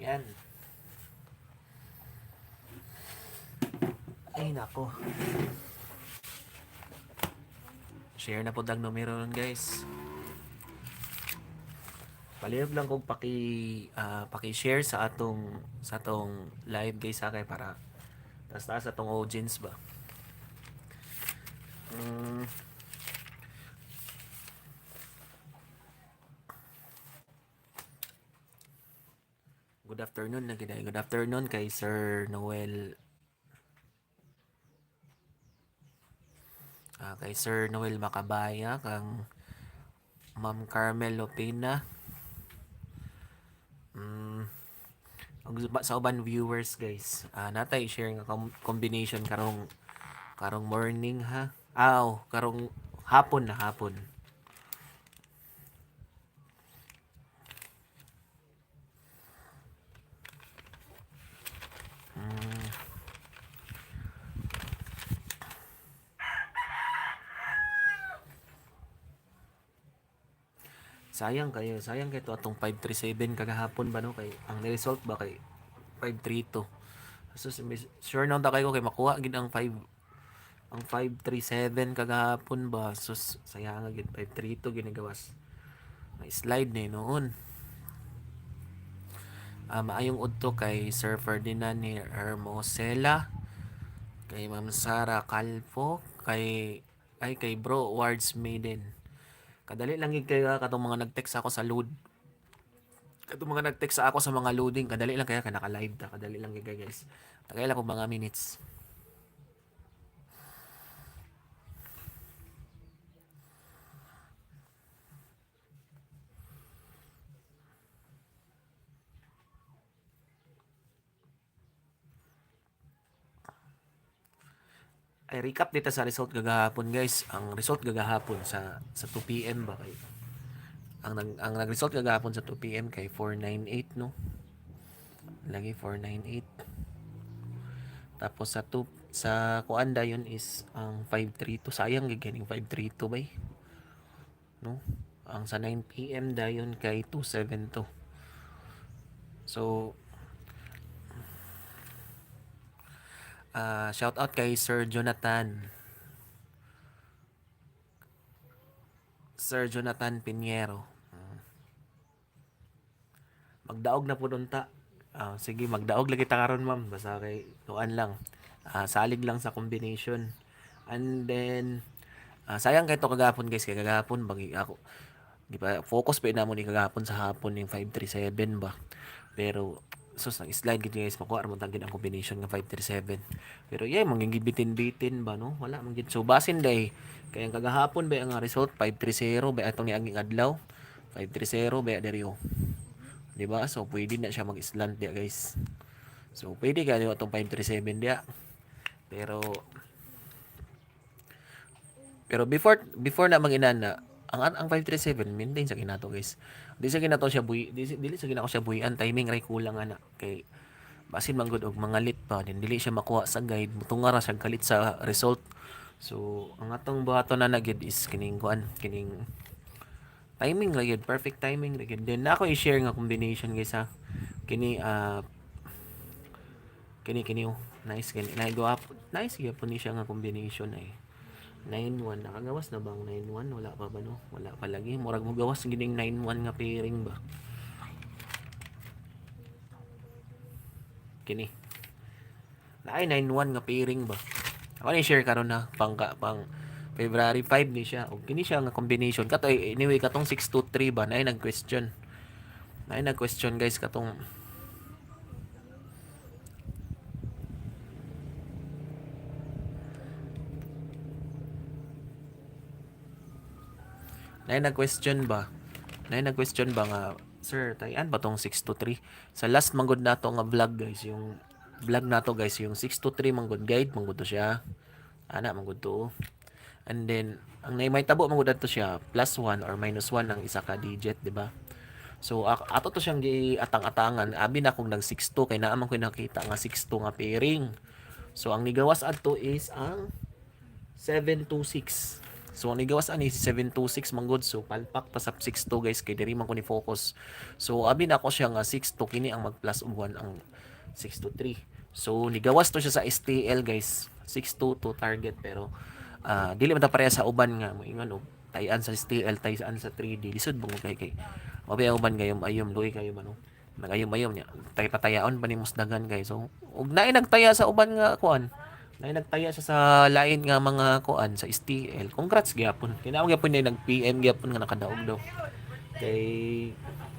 Yan. Ay nako. Share na po dag numero nun guys. Palihog lang kog paki-share sa atong live guys ha kay para taas atong audience ba. Good afternoon na gid. Good afternoon kay Sir Noel. Kay Sir Noel Macabaya kang Ma'am Carmel Lopina. Sa uban viewers guys, natay share nga combination karong morning ha. Karong hapon na hapon. Sayang kay to atong 537 kagahapon ba no kay ang result ba kay 532. So sure nang takay ko kay makuha gid ang 537 kagahapon ba. So sayang gid 532 ginagawas. May slide na noon. Maayong udto kay Sir Ferdinand ni Hermosela, kay Ma'am Sara Calvo, kay Bro Awards Maiden. Kadali lang gid kay katong mga nag-text ako sa load. Katong mga nag-text ako sa mga loading, kadali lang kaya naka-live ta. Kadali lang gid guys. Tagay lang po mga minutes. Ay recap dito sa result gagahapon guys. Ang result gagahapon sa 2 PM ba kay ang nag-result kagahapon sa 2 PM kay 498 no. Lagi 498. Tapos sa kuan dayon is ang 532. Sayang gid kining 532 bay. No? Ang sa 9 PM dayon kay 272. So shout out kay Sir Jonathan. Sir Jonathan Pinheiro. Magdaog na po doon ta. Sige, magdaog lagi ta karon ma'am. Basta kay tuan lang. Salig lang sa combination. And then sayang kay to kagahapon guys, kay kagahapon bagi ako. Di ba focus pa na mo ni kagahapon sa hapon yung 537 ba. Pero sus nang slide gid guys makuha ra mo tagid ang combination nga 537. Pero manging bitin-bitin ba no? Wala man gid. So basin day kay ang kagahapon ba ang result 530 ba atong niaging adlaw. 530 ba diri oh. Di ba? So pwede na siya mag-slant dia guys. So pwede ka yung atong 537 dia. Pero before na mag-inana, ang 537 maintain sa kinato guys. Di sa kinato siya dili sa ginako siya buhian, timing ray kulang ana kay basin man gud og mga lit pa din dili siya makuha sa guide mutunga ra siya kalit sa result. So ang atong buhaton na gid is kining timing ra gid, perfect timing ra gid. Then ako i-share nga combination guys ha. Kini oh, nice kini. Nice gyapon ni siya nga combination ay. 9-1 nakagawas na bang 9-1 wala pa ba no, wala pa lagi murag mo gawas gining 9-1 nga pairing ba kini na ay 9-1 nga pairing ba ako ni share karon na pang February 5 ni siya og kini siya nga combination kato anyway katong 623 ba na ay nag-question guys katong na nag-question ba nga sir tayan ba tong 623 sa last manggod nato nga vlog guys yung vlog nato guys yung 623 manggod guide manggod to siya ana manggod to and then ang may tabo manggod to siya +1 or -1 ang isa ka digit di ba so ato to siyang giatang-atangan abi na kung nag 62 kay naa man ko nakita nga 62 nga pairing so ang nigawas adto is ang 726 So ang nigawas ani si 726 manggod, so palpak ta sa 62 guys kay diri man ko ni focus. So abi na ako siya nga 62 kini ang mag plus og 1 ang 623. So nigawas to siya sa STL guys, 62 to target, pero dili man ta pareha sa uban nga moingon og tayan sa STL tayan sa 3D lisod bang kay mabay uban gayom ayom luy kayo man nagayom-ayom niya tay patayaon pa ni musdagan guys. So ug naay nagtaya sa uban nga kuan, na nagtaya siya sa lain nga mga kuan sa STL. Congrats gyapon. Kinaog gyapon niya nag-PM gyapon nga nakadaog daw. Kay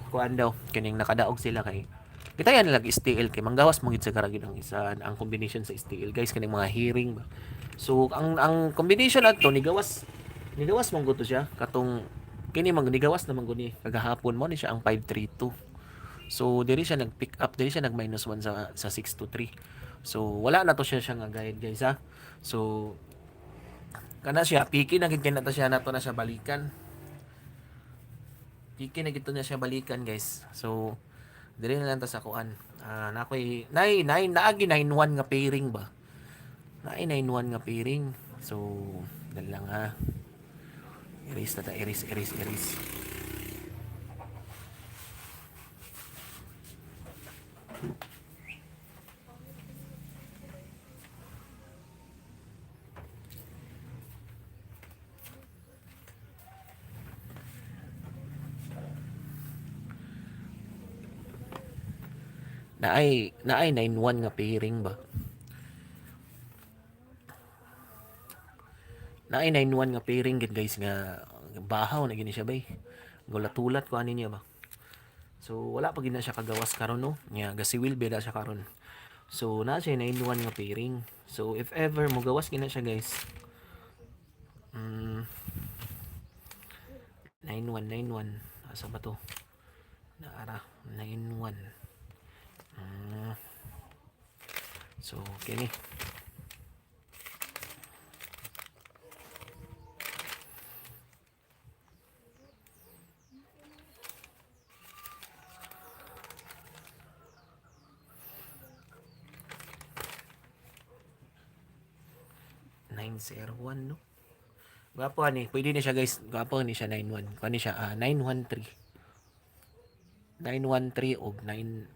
kuan daw kining nakadaog sila kay kita yan lag STL kay manggawas mo gid sa karagid ang isa ang combination sa STL guys kining mga hearing ba. So ang combination adto nigawas mong gusto siya katong kini nigawas naman guni kagahapon mo ni siya ang 532. So diri siya nag-pick up, diri siya nag-1 sa 623. So wala na to siya nga guide guys ha. So kana siya piki na gid kay nato siya nato na siya balikan. Piki na gid to na siya balikan guys. So diri na lang ta sa kuan. Nakoy naagi 91 nga pairing ba. Naay 91 nga pairing. So dali lang ha. Erase na ta, erase. Naay 91 nga pairing ba. Naay 91 nga pairing gid guys nga bahaw na gini siya bay. Gulatulat ko ani niya ba. So wala pa gid na siya kagawas karon no. Nya gasiwil beda siya karon. So na siya 91 nga pairing. So if ever mo gawas gina siya guys. 9191 asa ba to? Naara 91. So kini 901 no. Gwapo ani, pwede ni siya guys. Gwapo ni siya 91. Kani siya 913. 913 og 990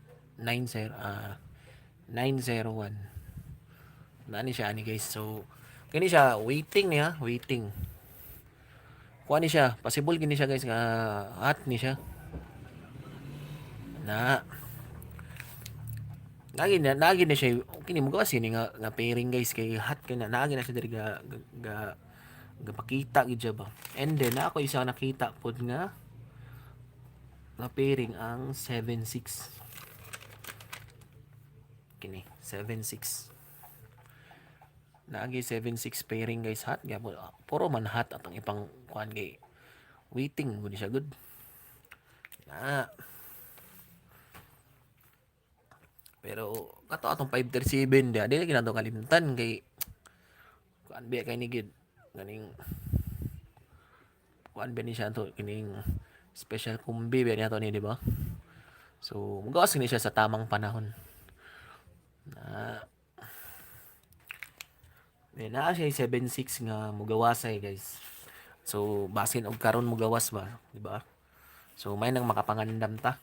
901. Nani siya ani guys. So kani siya waiting niya, waiting. Kuha ni siya, possible gini siya guys nga hot ni siya. Na Nagi na siya kini mo gawas yun nga pairing guys kay hot kay nagi na siya diri ga gapakita gid siya ba. And then ako isa nakita pod nga pairing ang 76 kini 76 naagi 76 pairing guys hot gyapon puro man hot atong ipang kuan kay waiting gud siya good na. Pero kato atong 537 dia dili ginato kalimtan kay kuan biya kay ni gid ganing kuan ba ni siya to kining special kumbi ba niya to ni di ba. So magawas ni siya sa tamang panahon na na siya 76 nga mugawasay guys. So basin og karon mugawas ba di ba. So may nang makapangandam ta.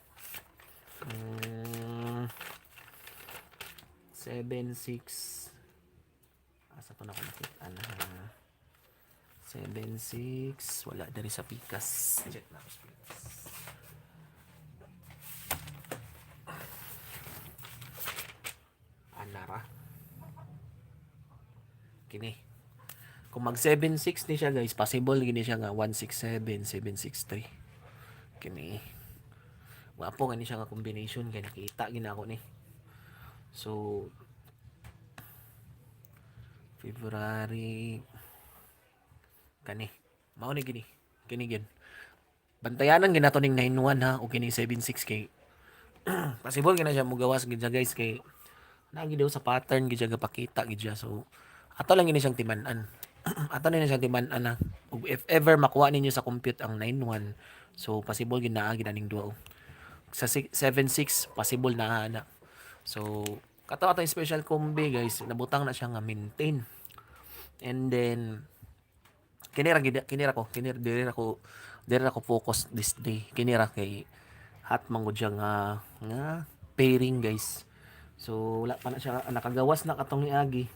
76 asa to na ko nakita na 76 wala dari sa pikas check na ko sa pikas anara kini kung mag 76 ni siya guys possible gini siya nga 167 763 kini wapo gani siya nga combination kay nakita gina ako ni. So February kani mao ni gini gid bantayanan gid nato ning 91 ha o kining 76 kay possible gina siya mugawas gid siya guys kay nagi daw sa pattern gid siya gapakita gid siya. So ato lang gini siyang timan-an ato na siyang timan-an na if ever makuha ninyo sa compute ang 91 so possible gid naa gid aning duo sa 76 possible na ana. So kato ato special combi guys nabutang na siya nga maintain. And then Diri ra ko focus this day. Kini ra kay hot man gud siya nga pairing guys. So wala pa na siya nakagawas na katong ni Agi.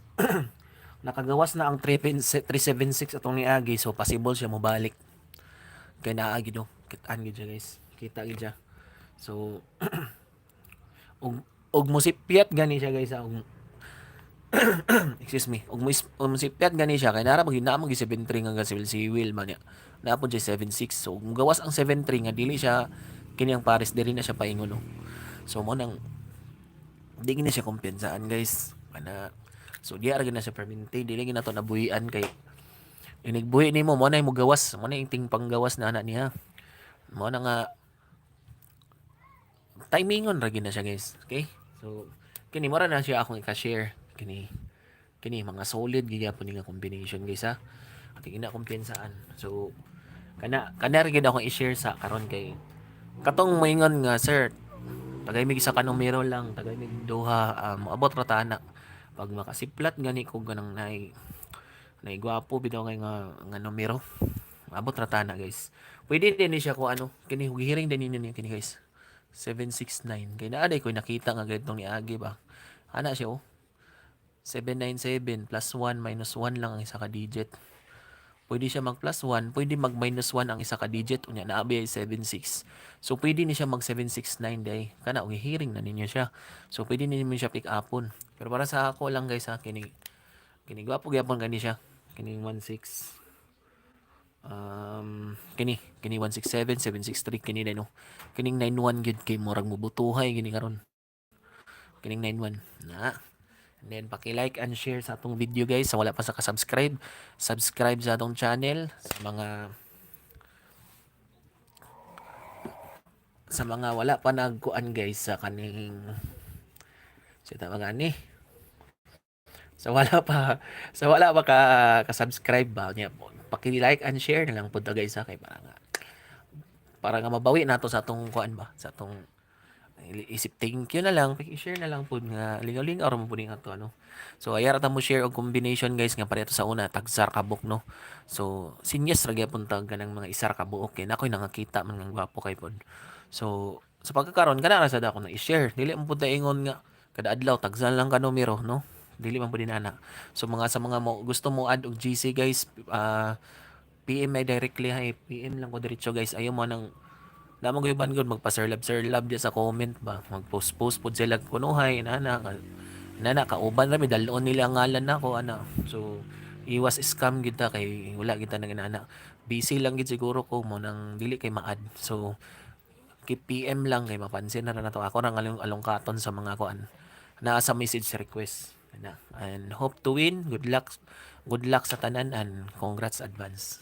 Nakagawas na ang 376 atong ni Agi, so possible siya mobalik. Kay naa gid no. Kitaan gid siya guys. Kita gid siya. So og musipyat gani siya guys og excuse me. Og musipyat gani siya kay nara magina mo gi 73 hanggang si Will man niya. Napod siya 76. So gawas ang 73 nga dili siya kini ang pares diri na siya paingon no. So mo nang di gina siya kumpensaan guys. So di ara gina siya permente, dili gina to nabuhian kay inigbuhi nimo mo na mo gawas, mo na yung ting panggawas na anak niya. Mo na nga timingon ra gina siya guys. Okay? So kini mo ra na siya akong i-share kini mga solid gyapon nga combination guys ha. At gina kumpensaan. So kana ra gid akong i-share sa karon kay katong moingon nga sir tagay mig isa ka numero lang, tagay mig duha, moabot ra ta na. Pag makasiplat gani ko ganang gwapo bitaw kay nga numero. Moabot ra ta na guys. Pwede din ni siya ko kini gihiring din ninyo kini guys. 769 kay naa day ko nakita nga ganitong ni Agi ba. Ana siya 797 plus 1 minus 1 lang ang isa ka digit. Pwede siya mag plus 1, pwede mag minus 1 ang isa ka digit unya naabi ay 76. So pwede ni siya mag 769 day. Kana og hearing na ninyo siya. So pwede ninyo siya pick upon. Pero para sa ako lang guys kini gwapo gyapon gani siya. Kini 16 kini 167 763 kini din no. Kining 91 gid kay murag mubutuhay gini karon. Kining 91 na. And then paki-like and share sa atong video guys. Sa wala pa sa ka-subscribe, subscribe sa atong channel sa mga wala pa nagkuan guys sa kaning sita mga ni. Sa wala pa ka-subscribe ba nya paki-like and share na lang pud guys kay para nga mabawi nato sa atong kuan ba sa atong isip thank you na lang i-share na lang pud nga lingaw-lingaw ra mo pud nga to so ayara ta mo share og combination guys nga pareto sa una tagsar kabuk no so sinyas ra gyapon tag kanang mga isar ka buok kay nakoy nakakita man nga gwapo kay pod so sa pagkakaron kana ra sad ako na i-share dili mo pud ta ingon nga kada adlaw tagsan lang ka numero no dili man pud dinana so sa mga gusto mo add og GC guys PM ay directly hay PM lang ko diretso guys ayaw mo nang Damo ko iban gud magpa-sir love di sa comment ba. Mag-post pud sila kunuhay inana kauban ra mi dalon nila ang ngalan nako So iwas scam gid ta kay wala kita nang inana. Busy lang gid siguro ko mo nang dili kay ma-add. So keep PM lang kay mapansin na nato ako nang alongkaton sa mga kuan. Naa sa message request. And hope to win. Good luck sa tanan and congrats advance.